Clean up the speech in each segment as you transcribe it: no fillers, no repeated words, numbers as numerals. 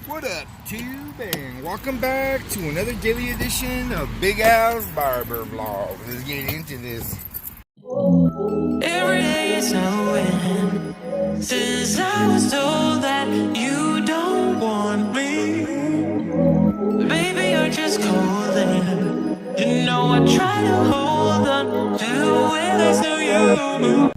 What up, Tube? And welcome back to another daily edition of Big Al's Barber Vlog. Let's get into this. Every day is a win. Since I was told that you don't want me, baby, you're just calling. You know I try to hold on to it as to you.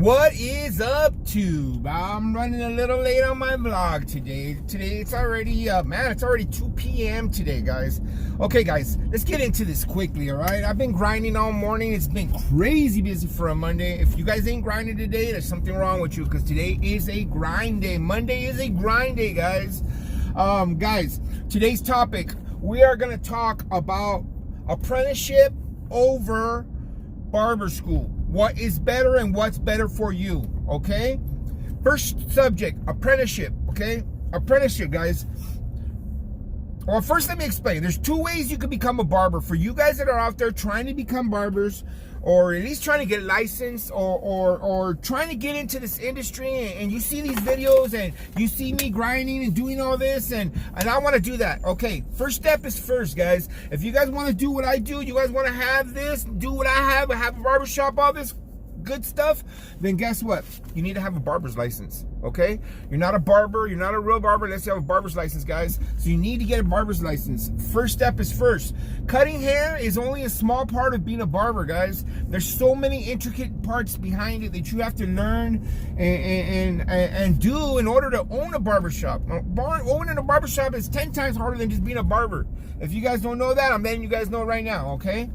What is up, Tube? I'm running a little late on my vlog today. Today it's already, it's already 2 p.m. today, guys. Okay, guys, let's get into this quickly, all right? I've been grinding all morning. It's been crazy busy for a Monday. If you guys ain't grinding today, there's something wrong with you because today is a grind day. Monday is a grind day, guys. Guys, today's topic, we are going to talk about apprenticeship over barber school. What is better and what's better for you, okay? First subject, apprenticeship, okay? Apprenticeship, guys. Well, first let me explain. There's two ways you can become a barber. For you guys that are out there trying to become barbers, or at least trying to get licensed, or trying to get into this industry, and you see these videos and you see me grinding and doing all this, and I want to do that. Okay, first step is first, guys. If you guys want to do what I do, you guys want to have this, do what I have a barbershop, all this good stuff, then guess what? You need to have a barber's license, okay? You're not a barber, you're not a real barber unless you have a barber's license, guys. So you need to get a barber's license. First step is first. Cutting hair is only a small part of being a barber, guys. There's so many intricate parts behind it that you have to learn and do in order to own a barbershop. Owning a barbershop is 10 times harder than just being a barber. If you guys don't know that, I'm letting you guys know right now, okay?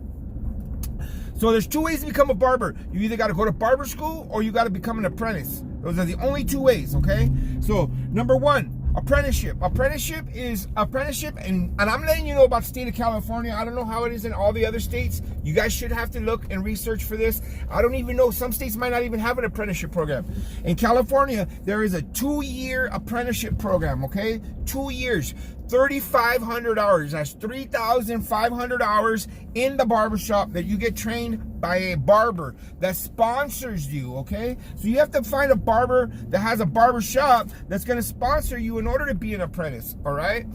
So there's two ways to become a barber. You either got to go to barber school or you got to become an apprentice. Those are the only two ways, okay? So number one, apprenticeship. Apprenticeship, and I'm letting you know about the state of California. I don't know how it is in all the other states. You guys should have to look and research for this. I don't even know. Some states might not even have an apprenticeship program. In California, there is a 2-year apprenticeship program, okay? 2 years. 3,500 hours. That's 3,500 hours in the barbershop that you get trained by a barber that sponsors you, okay? So you have to find a barber that has a barbershop that's going to sponsor you in order to be an apprentice, all right?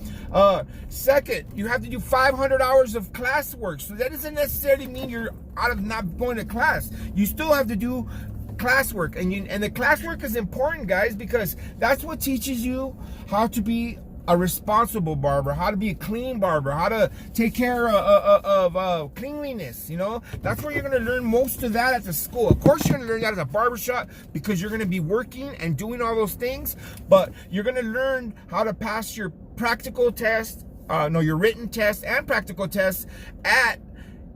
Second, you have to do 500 hours of class work. So that doesn't necessarily mean you're out of not going to class. You still have to do classwork, and the classwork is important, guys, because that's what teaches you how to be a responsible barber, how to be a clean barber, how to take care of cleanliness, you know? That's where you're gonna learn most of that at the school. Of course, you're gonna learn that at a barbershop because you're gonna be working and doing all those things, but you're gonna learn how to pass your practical test, your written test and practical tests at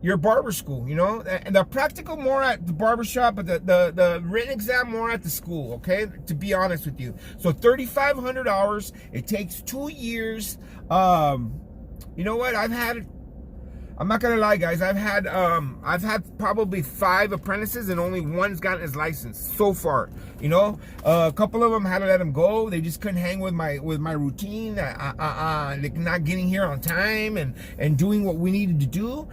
your barber school, you know? And the practical more at the barbershop, but the written exam more at the school, okay? To be honest with you. So 3,500 hours, it takes 2 years. You know what? I'm not gonna lie, guys. I've had probably 5 apprentices and only one's gotten his license so far. You know, a couple of them had to let them go. They just couldn't hang with my routine. Like not getting here on time and doing what we needed to do.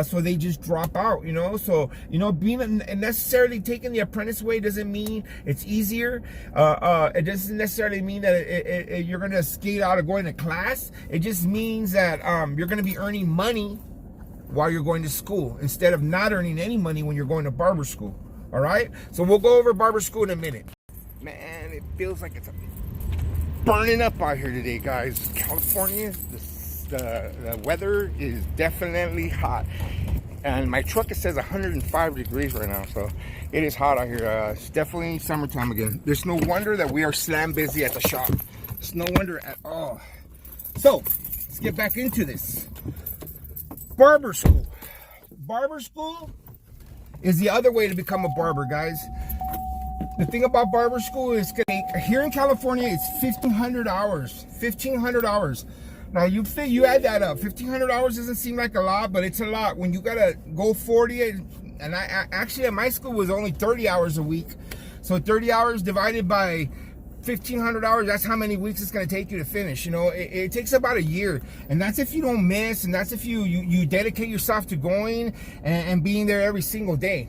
So they just drop out. You know, so you know, being necessarily taking the apprentice way doesn't mean it's easier. It doesn't necessarily mean that you're gonna skate out of going to class. It just means that you're gonna be earning money while you're going to school instead of not earning any money when you're going to barber school. All right, so we'll go over barber school in a minute. Man, it feels like it's burning up out here today, guys. California, the weather is definitely hot, and my truck, it says 105 degrees right now, so it is hot out here. It's definitely summertime again. There's no wonder that we are slam busy at the shop. It's no wonder at all. So let's get back into this. Barber school. Barber school is the other way to become a barber, guys. The thing about barber school is here in California, it's 1,500 hours. 1,500 hours. Now you add that up. 1,500 hours doesn't seem like a lot, but it's a lot. When you gotta go 40, and I actually at my school was only 30 hours a week. So 30 hours divided by 1,500 hours, that's how many weeks it's going to take you to finish. You know, it takes about a year, and that's if you don't miss, and that's if you dedicate yourself to going and being there every single day.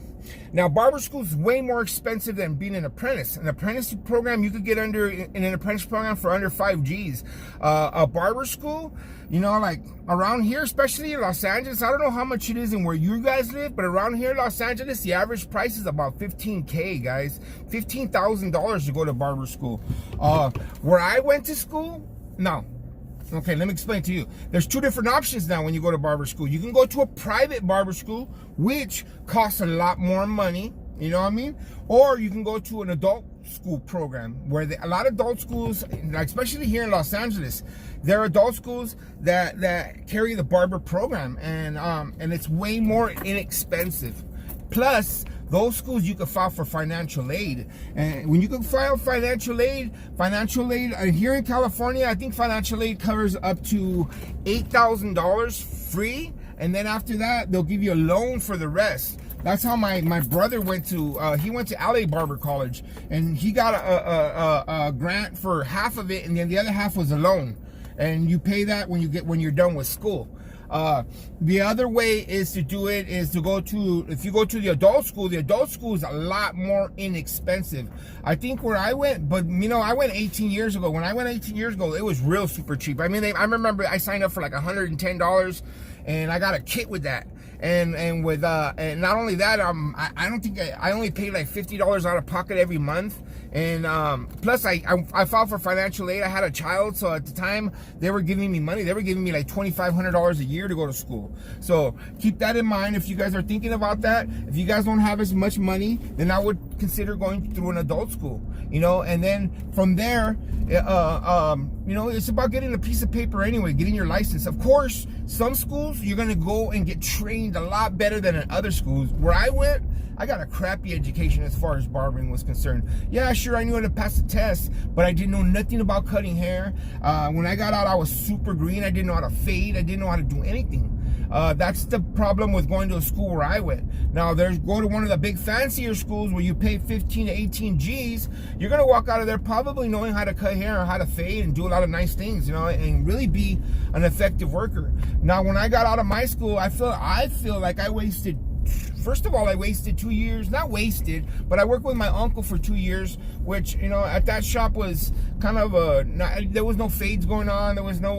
Now, barber school is way more expensive than being an apprentice. An apprentice program, you could get under in an apprentice program for under 5 G's. A barber school, you know, like around here, especially in Los Angeles, I don't know how much it is and where you guys live, but around here in Los Angeles, the average price is about $15K, guys. $15,000 to go to barber school. Where I went to school, no. Okay, let me explain to you. There's 2 different options now when you go to barber school. You can go to a private barber school, which costs a lot more money, you know what I mean? Or you can go to an adult school program where a lot of adult schools, like especially here in Los Angeles, there are adult schools that carry the barber program, and it's way more inexpensive. Plus, those schools you can file for financial aid, and when you can file financial aid here in California, I think financial aid covers up to $8,000 free, and then after that they'll give you a loan for the rest. That's how my brother went to he went to LA Barber College, and he got a grant for half of it, and then the other half was a loan, and you pay that when you're done with school. The other way is to do it is to go to, if you go to the adult school is a lot more inexpensive. I think where I went, but you know, I went 18 years ago. When I went 18 years ago, it was real super cheap. I mean, I remember I signed up for like $110, and I got a kit with that. And with and not only that, I don't think I only paid like $50 out of pocket every month. And plus I filed for financial aid. I had a child, so at the time they were giving me money. They were giving me like $2,500 a year to go to school. So keep that in mind if you guys are thinking about that. If you guys don't have as much money, then I would consider going through an adult school, you know. And then from there, you know, it's about getting a piece of paper anyway, getting your license. Of course, some schools you're gonna go and get trained a lot better than in other schools. Where I went, I got a crappy education as far as barbering was concerned. Yeah, sure, I knew how to pass the test, but I didn't know nothing about cutting hair. When I got out, I was super green. I didn't know how to fade. I didn't know how to do anything. That's the problem with going to a school where I went. Now, go to one of the big fancier schools where you pay 15 to 18 G's. You're gonna walk out of there probably knowing how to cut hair or how to fade and do a lot of nice things, you know, and really be an effective worker. Now, when I got out of my school, I feel like I wasted. First of all, I wasted 2 years. Not wasted, but I worked with my uncle for 2 years, which, you know, at that shop was kind of there was no fades going on. There was no,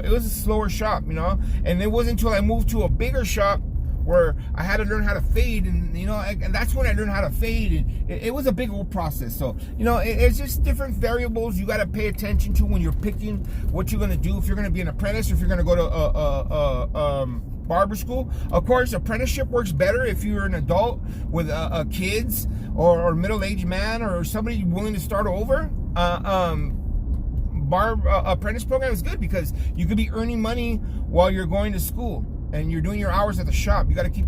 it was a slower shop, you know. And it wasn't until I moved to a bigger shop where I had to learn how to fade, and you know, and that's when I learned how to fade. And it was a big old process. So, you know, it's just different variables you got to pay attention to when you're picking what you're gonna do. If you're gonna be an apprentice, or if you're gonna go to barber school. Of course, apprenticeship works better if you're an adult with kids or middle-aged man or somebody willing to start over. Apprentice program is good because you could be earning money while you're going to school and you're doing your hours at the shop. You got to keep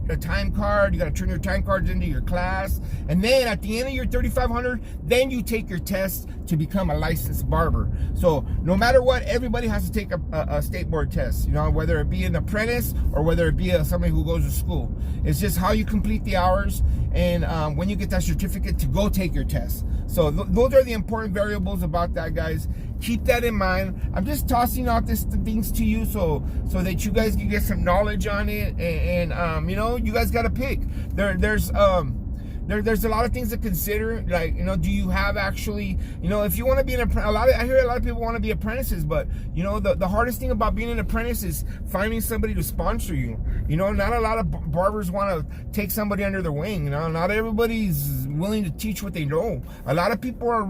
a time card. You got to turn your time cards into your class, and then at the end of your 3,500, then you take your test to become a licensed barber. So no matter what, everybody has to take a state board test, you know, whether it be an apprentice or whether it be somebody who goes to school. It's just how you complete the hours, and when you get that certificate to go take your test. So those are the important variables about that, guys. Keep that in mind. I'm just tossing out these things to you so that you guys can get some knowledge on it, and you know, you guys got to pick. There's a lot of things to consider. Like, you know, do you have actually, you know, if you want to be an apprentice, I hear a lot of people want to be apprentices, but you know, the hardest thing about being an apprentice is finding somebody to sponsor you. You know, not a lot of barbers want to take somebody under their wing. You know, not everybody's willing to teach what they know. A lot of people are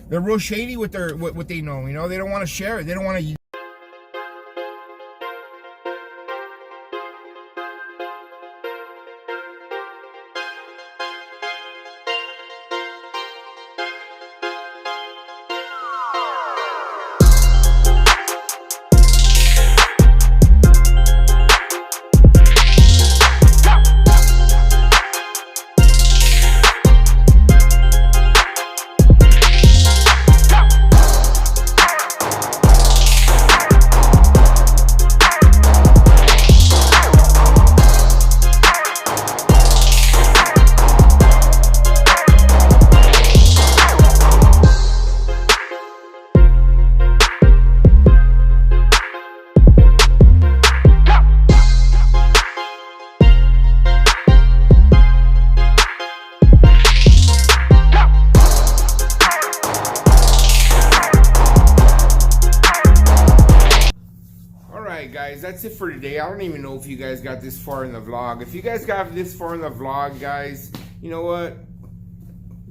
they're real shady with what they know. You know, they don't want to share it. They don't want to. guys, that's it for today. I don't even know if you guys got this far in the vlog. If you guys got this far in the vlog, guys, you know what?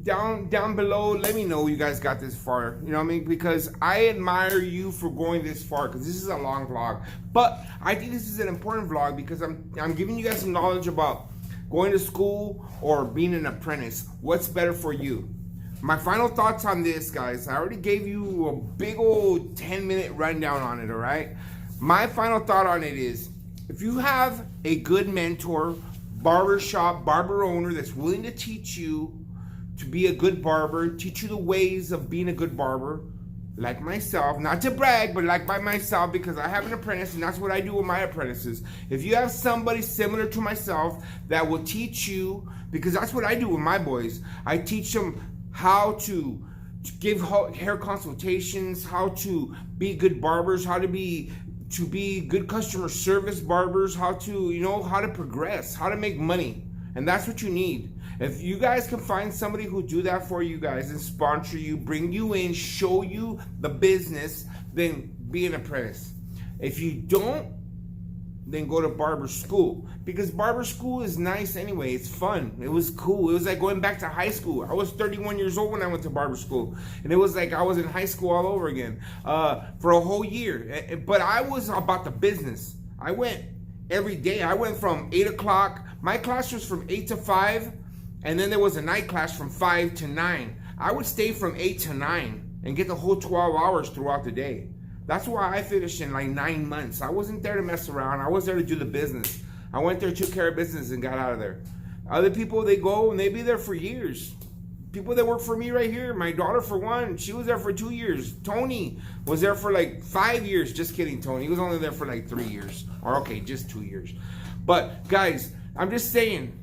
Down below, let me know you guys got this far. You know what I mean? Because I admire you for going this far, because this is a long vlog. But I think this is an important vlog because I'm giving you guys some knowledge about going to school or being an apprentice. What's better for you? My final thoughts on this, guys. I already gave you a big old 10-minute rundown on it, all right? My final thought on it is, if you have a good mentor, barbershop, barber owner that's willing to teach you to be a good barber, teach you the ways of being a good barber, like myself, not to brag, but like by myself, because I have an apprentice and that's what I do with my apprentices. If you have somebody similar to myself that will teach you, because that's what I do with my boys. I teach them how to give hair consultations, how to be good barbers, how to be good customer service barbers, how to, you know, how to progress, how to make money. And that's what you need. If you guys can find somebody who do that for you guys and sponsor you, bring you in, show you the business, then be an apprentice. If you don't, then go to barber school, because barber school is nice anyway. It's fun. It was cool. It was like going back to high school. I was 31 years old when I went to barber school, and it was like I was in high school all over again for a whole year. But I was about the business. I went every day. I went from 8 o'clock. My class was from 8 to 5, and then there was a night class from 5 to 9. I would stay from 8 to 9 and get the whole 12 hours throughout the day. That's why I finished in like 9 months. I wasn't there to mess around. I was there to do the business. I went there, took care of business, and got out of there. Other people, they go and they be there for years. People that work for me right here, my daughter for one, she was there for 2 years. Tony was there for like 5 years. Just kidding, Tony. He was only there for like 3 years. Or okay, just 2 years. But guys, I'm just saying,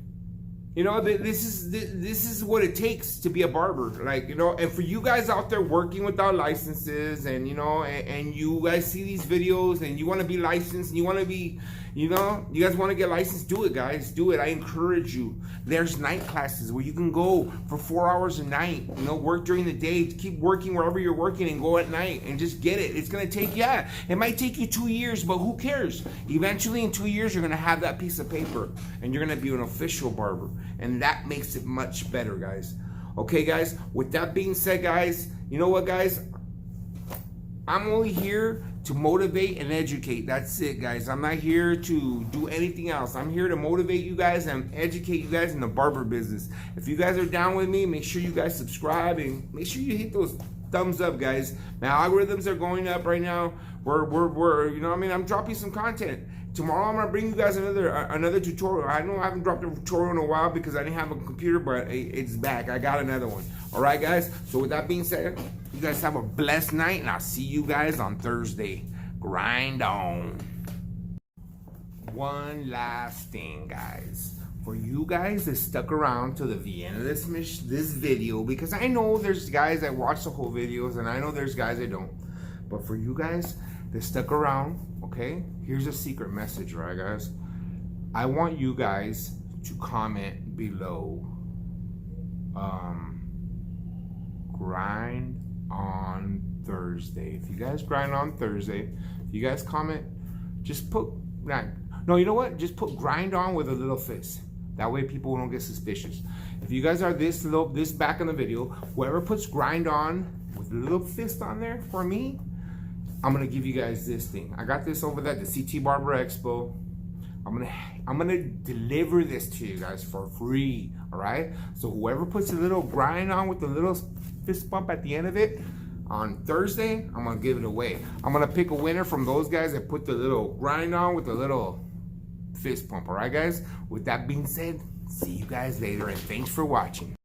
you know, this is what it takes to be a barber. Like, you know, and for you guys out there working without licenses, and you know, and you guys see these videos and you want to be licensed and you want to be, you know, you guys want to get licensed, do it, guys, do it. I encourage you. There's night classes where you can go for 4 hours a night, you know, work during the day, keep working wherever you're working, and go at night and just get it. It's going to take, yeah, it might take you 2 years, but who cares? Eventually in 2 years, you're going to have that piece of paper and you're going to be an official barber. And that makes it much better, guys. Okay, guys, with that being said, guys, you know what, guys? I'm only here to motivate and educate. That's it, guys. I'm not here to do anything else. I'm here to motivate you guys and educate you guys in the barber business. If you guys are down with me, make sure you guys subscribe and make sure you hit those thumbs up, guys. My algorithms are going up right now. We're you know what I mean? I'm dropping some content. Tomorrow I'm gonna bring you guys another tutorial. I know I haven't dropped a tutorial in a while because I didn't have a computer, but it's back. I got another one. All right, guys. So with that being said, you guys have a blessed night, and I'll see you guys on Thursday. Grind on. One last thing, guys. For you guys that stuck around to the end of this video, because I know there's guys that watch the whole videos, and I know there's guys that don't. But for you guys that stuck around, okay, here's a secret message, right, guys? I want you guys to comment below. Grind on Thursday. If you guys grind on Thursday, if you guys comment, just put no, you know what? Just put grind on with a little fist. That way people don't get suspicious. If you guys are this back in the video, whoever puts grind on with a little fist on there for me, I'm gonna give you guys this thing. I got this over at the CT Barber Expo. I'm gonna deliver this to you guys for free. All right. So whoever puts a little grind on with a little fist bump at the end of it on Thursday, I'm gonna give it away. I'm gonna pick a winner from those guys that put the little grind on with a little fist pump. All right, guys. With that being said, see you guys later, and thanks for watching.